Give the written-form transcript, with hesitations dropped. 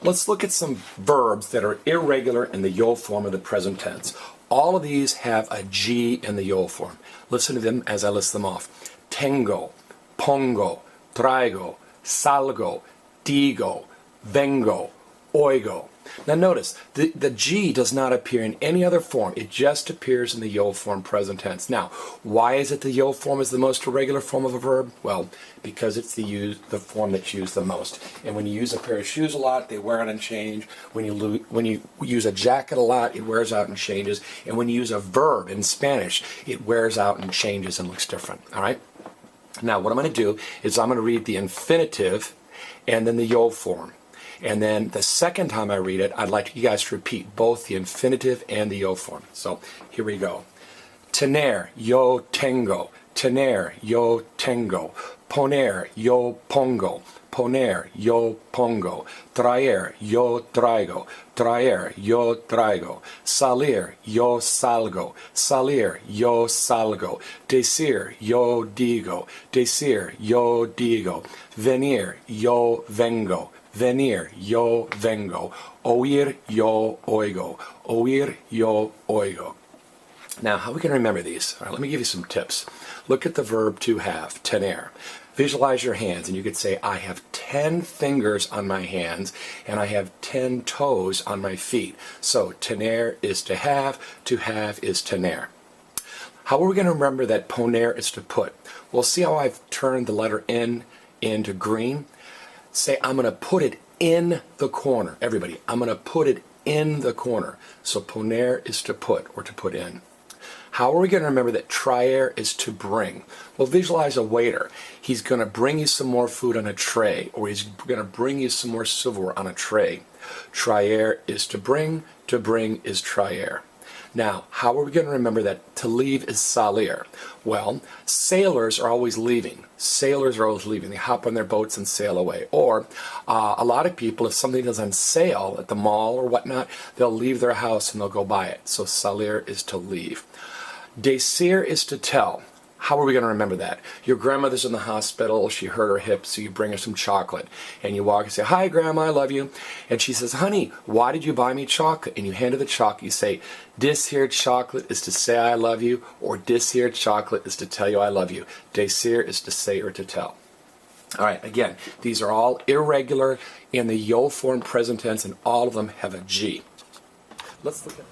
Let's look at some verbs that are irregular in the yo form of the present tense. All of these have a G in the yo form. Listen to them as I list them off. Tengo, pongo, traigo, salgo, digo, vengo, oigo. Now notice, the G does not appear in any other form. It just appears in the yo form present tense. Now, why is it the yo form is the most irregular form of a verb? Well, because it's the form that's used the most. And when you use a pair of shoes a lot, they wear out and change. When you use a jacket a lot, it wears out and changes. And when you use a verb in Spanish, it wears out and changes and looks different. All right? Now, what I'm going to do is I'm going to read the infinitive and then the yo form. And then the second time I read it, I'd like you guys to repeat both the infinitive and the yo form. So here we go. Tener, yo tengo. Tener, yo tengo. Poner, yo pongo. Poner, yo pongo. Traer, yo traigo. Traer, yo traigo. Salir, yo salgo. Salir, yo salgo. Decir, yo digo. Decir, yo digo. Venir, yo vengo. Venir, yo vengo. Oír, yo oigo. Oír, yo oigo. Now, how are we going to remember these? All right, let me give you some tips. Look at the verb to have, tener. Visualize your hands, and you could say, I have 10 fingers on my hands, and I have 10 toes on my feet. So, tener is to have is tener. How are we going to remember that poner is to put? Well, see how I've turned the letter N into green? Say, I'm going to put it in the corner. Everybody, I'm going to put it in the corner. So poner is to put or to put in. How are we going to remember that traer is to bring? Well, visualize a waiter. He's going to bring you some more food on a tray, or he's going to bring you some more silverware on a tray. Traer is to bring is traer. Now, how are we going to remember that to leave is salir? Well, sailors are always leaving. Sailors are always leaving. They hop on their boats and sail away. Or a lot of people, if something is on sale at the mall or whatnot, they'll leave their house and they'll go buy it. So salir is to leave. Decir is to tell. How are we going to remember that? Your grandmother's in the hospital, she hurt her hip, so you bring her some chocolate. And you walk and say, hi grandma, I love you. And she says, honey, why did you buy me chocolate? And you hand her the chocolate, you say, this here chocolate is to say I love you, or this here chocolate is to tell you I love you. Decir is to say or to tell. All right, again, these are all irregular in the yo form present tense, and all of them have a G. Let's look at